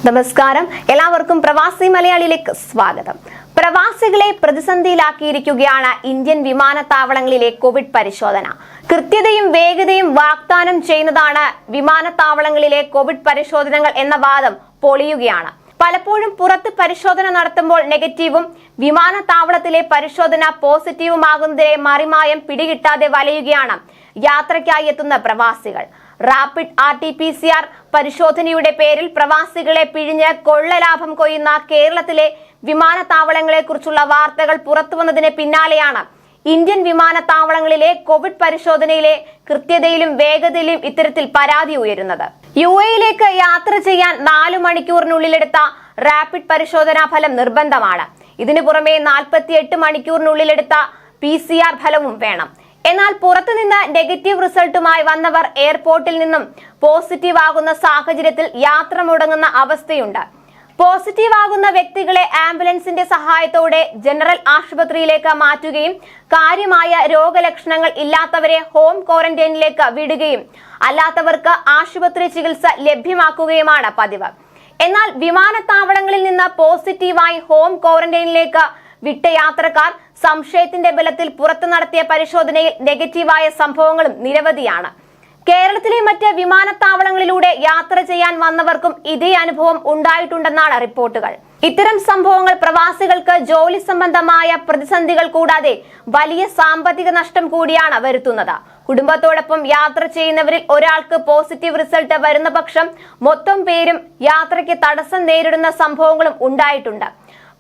നമസ്കാരം, എല്ലാവർക്കും പ്രവാസി മലയാളിയിലേക്ക് സ്വാഗതം. പ്രവാസികളെ പ്രതിസന്ധിയിലാക്കിയിരിക്കുകയാണ് ഇന്ത്യൻ വിമാനത്താവളങ്ങളിലെ കോവിഡ് പരിശോധന. കൃത്യതയും വേഗതയും വാഗ്ദാനം ചെയ്യുന്നതാണ് വിമാനത്താവളങ്ങളിലെ കോവിഡ് പരിശോധനകൾ എന്ന വാദം പൊളിയുകയാണ്. പലപ്പോഴും പുറത്ത് പരിശോധന നടത്തുമ്പോൾ നെഗറ്റീവും വിമാനത്താവളത്തിലെ പരിശോധന പോസിറ്റീവുമാകുന്നതിനെ മറിമായം പിടികിട്ടാതെ വലയുകയാണ് യാത്രയ്ക്കായി എത്തുന്ന പ്രവാസികൾ. റാപ്പിഡ് RT-PCR പരിശോധനയുടെ പേരിൽ പ്രവാസികളെ പിഴിഞ്ഞ് കൊള്ളലാഭം കൊയ്യുന്ന കേരളത്തിലെ വിമാനത്താവളങ്ങളെ കുറിച്ചുള്ള വാർത്തകൾ പുറത്തുവന്നതിന് പിന്നാലെയാണ് ഇന്ത്യൻ വിമാനത്താവളങ്ങളിലെ കോവിഡ് പരിശോധനയിലെ കൃത്യതയിലും വേഗതയിലും ഇത്തരത്തിൽ പരാതി ഉയരുന്നത്. UAE-യിലേക്ക് യാത്ര ചെയ്യാൻ 4 മണിക്കൂറിനുള്ളിലെടുത്ത റാപ്പിഡ് പരിശോധനാ ഫലം നിർബന്ധമാണ്. ഇതിനു പുറമെ 48 മണിക്കൂറിനുള്ളിലെടുത്ത PCR ഫലവും വേണം. എന്നാൽ പുറത്തുനിന്ന് നെഗറ്റീവ് റിസൾട്ടുമായി വന്നവർ എയർപോർട്ടിൽ നിന്നും പോസിറ്റീവ് ആകുന്ന സാഹചര്യത്തിൽ യാത്ര മുടങ്ങുന്ന അവസ്ഥയുണ്ട്. പോസിറ്റീവ് ആകുന്ന വ്യക്തികളെ ആംബുലൻസിന്റെ സഹായത്തോടെ ജനറൽ ആശുപത്രിയിലേക്ക് മാറ്റുകയും കാര്യമായ രോഗലക്ഷണങ്ങൾ ഇല്ലാത്തവരെ ഹോം ക്വാറന്റൈനിലേക്ക് വിടുകയും അല്ലാത്തവർക്ക് ആശുപത്രി ചികിത്സ ലഭ്യമാക്കുകയുമാണ് പതിവ്. എന്നാൽ വിമാനത്താവളങ്ങളിൽ നിന്ന് പോസിറ്റീവായി ഹോം ക്വാറന്റൈനിലേക്ക് വിട്ട യാത്രക്കാർ സംശയത്തിന്റെ ബലത്തിൽ പുറത്തു നടത്തിയ പരിശോധനയിൽ നെഗറ്റീവായ സംഭവങ്ങളും നിരവധിയാണ്. കേരളത്തിലെ മറ്റ് വിമാനത്താവളങ്ങളിലൂടെ യാത്ര ചെയ്യാൻ വന്നവർക്കും ഇതേ അനുഭവം ഉണ്ടായിട്ടുണ്ടെന്നാണ് റിപ്പോർട്ടുകൾ. ഇത്തരം സംഭവങ്ങൾ പ്രവാസികൾക്ക് ജോലി സംബന്ധമായ പ്രതിസന്ധികൾ കൂടാതെ വലിയ സാമ്പത്തിക നഷ്ടം കൂടിയാണ് വരുത്തുന്നത്. കുടുംബത്തോടൊപ്പം യാത്ര ചെയ്യുന്നവരിൽ ഒരാൾക്ക് പോസിറ്റീവ് റിസൾട്ട് വരുന്ന പക്ഷം മൊത്തം പേരും യാത്രയ്ക്ക് തടസ്സം നേരിടുന്ന സംഭവങ്ങളും ഉണ്ടായിട്ടുണ്ട്.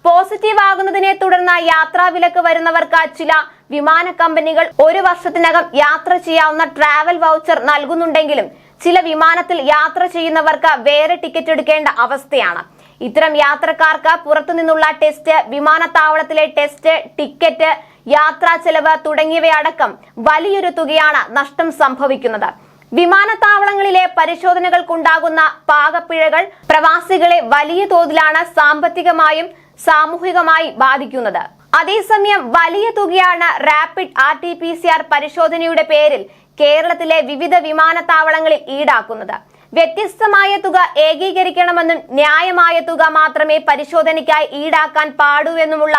പോസിറ്റീവ് ആകുന്നതിനെ തുടർന്ന് യാത്രാവിലക്ക് വരുന്നവർക്ക് ചില വിമാന കമ്പനികൾ 1 വർഷത്തിനകം യാത്ര ചെയ്യാവുന്ന ട്രാവൽ വൗച്ചർ നൽകുന്നുണ്ടെങ്കിലും ചില വിമാനത്തിൽ യാത്ര ചെയ്യുന്നവർക്ക് വേറെ ടിക്കറ്റ് എടുക്കേണ്ട അവസ്ഥയാണ്. ഇത്തരം യാത്രക്കാർക്ക് പുറത്തുനിന്നുള്ള ടെസ്റ്റ്, വിമാനത്താവളത്തിലെ ടെസ്റ്റ്, ടിക്കറ്റ്, യാത്രാ ചെലവ് തുടങ്ങിയവയടക്കം വലിയൊരു തുകയാണ് നഷ്ടം സംഭവിക്കുന്നത്. വിമാനത്താവളങ്ങളിലെ പരിശോധനകൾക്കുണ്ടാകുന്ന പാകപ്പിഴകൾ പ്രവാസികളെ വലിയ തോതിലാണ് സാമ്പത്തികമായും സാമൂഹികമായി ബാധിക്കുന്നത്. അതേസമയം വലിയ തുകയാണ് റാപ്പിഡ് RT-PCR പരിശോധനയുടെ പേരിൽ കേരളത്തിലെ വിവിധ വിമാനത്താവളങ്ങളിൽ ഈടാക്കുന്നത്. വ്യത്യസ്തമായ തുക ഏകീകരിക്കണമെന്നും ന്യായമായ തുക മാത്രമേ പരിശോധനയ്ക്കായി ഈടാക്കാൻ പാടൂ എന്നുമുള്ള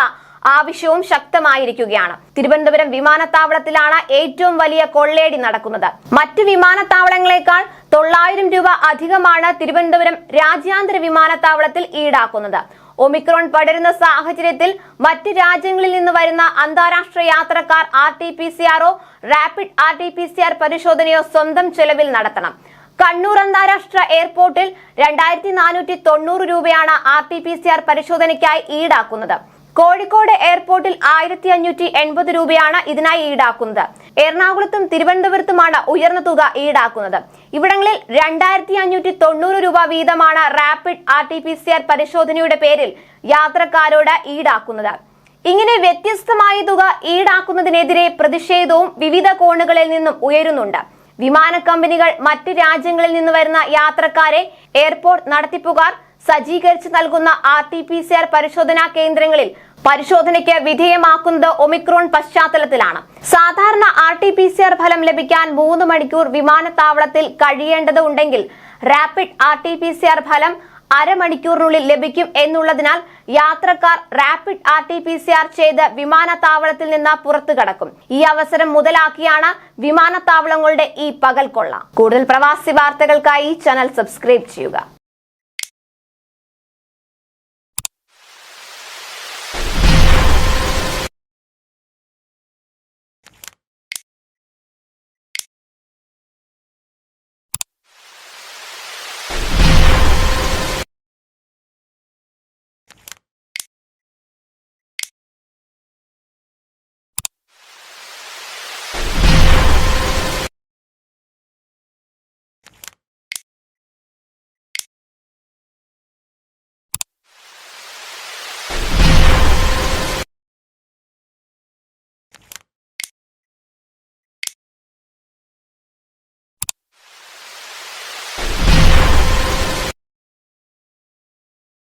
ആവശ്യവും ശക്തമായിരിക്കുകയാണ്. തിരുവനന്തപുരം വിമാനത്താവളത്തിലാണ് ഏറ്റവും വലിയ കൊള്ളയടി നടക്കുന്നത്. മറ്റു വിമാനത്താവളങ്ങളെക്കാൾ 900 രൂപ അധികമാണ് തിരുവനന്തപുരം രാജ്യാന്തര വിമാനത്താവളത്തിൽ ഈടാക്കുന്നത്. ഒമിക്രോൺ പടരുന്ന സാഹചര്യത്തിൽ മറ്റ് രാജ്യങ്ങളിൽ നിന്ന് വരുന്ന അന്താരാഷ്ട്ര യാത്രക്കാർ RT-PCR റാപ്പിഡ് RT-PCR പരിശോധനയോ സ്വന്തം ചെലവിൽ നടത്തണം. കണ്ണൂർ അന്താരാഷ്ട്ര എയർപോർട്ടിൽ 2490 രൂപയാണ് RT-PCR പരിശോധനയ്ക്കായി ഈടാക്കുന്നത്. കോഴിക്കോട് എയർപോർട്ടിൽ 1580 രൂപയാണ് ഇതിനായി ഈടാക്കുന്നത്. എറണാകുളത്തും തിരുവനന്തപുരത്തുമാണ് ഉയർന്ന തുക ഈടാക്കുന്നത്. ഇവിടങ്ങളിൽ 2590 രൂപ വീതമാണ് റാപ്പിഡ് RT-PCR പരിശോധനയുടെ പേരിൽ യാത്രക്കാരോട് ഈടാക്കുന്നത്. ഇങ്ങനെ വ്യത്യസ്തമായ തുക ഈടാക്കുന്നതിനെതിരെ പ്രതിഷേധവും വിവിധ കോണുകളിൽ നിന്നും ഉയരുന്നുണ്ട്. വിമാന കമ്പനികൾ മറ്റ് രാജ്യങ്ങളിൽ നിന്ന് വരുന്ന യാത്രക്കാരെ എയർപോർട്ട് നടത്തിപ്പുകാർ സജ്ജീകരിച്ച് നൽകുന്ന RT-PCR പരിശോധനാ കേന്ദ്രങ്ങളിൽ പരിശോധനയ്ക്ക് വിധേയമാക്കുന്നത് ഒമിക്രോൺ പശ്ചാത്തലത്തിലാണ്. സാധാരണ RT-PCR ഫലം ലഭിക്കാൻ 3 മണിക്കൂർ വിമാനത്താവളത്തിൽ കഴിയേണ്ടതുണ്ടെങ്കിൽ റാപ്പിഡ് RT-PCR ഫലം അരമണിക്കൂറിനുള്ളിൽ ലഭിക്കും എന്നുള്ളതിനാൽ യാത്രക്കാർ റാപ്പിഡ് RT-PCR ചെയ്ത് വിമാനത്താവളത്തിൽ നിന്ന് പുറത്തു കടക്കും. ഈ അവസരം മുതലാക്കിയാണ് വിമാനത്താവളങ്ങളുടെ ഈ പകൽക്കൊള്ള. കൂടുതൽ പ്രവാസി വാർത്തകൾക്കായി ചാനൽ സബ്സ്ക്രൈബ് ചെയ്യുക.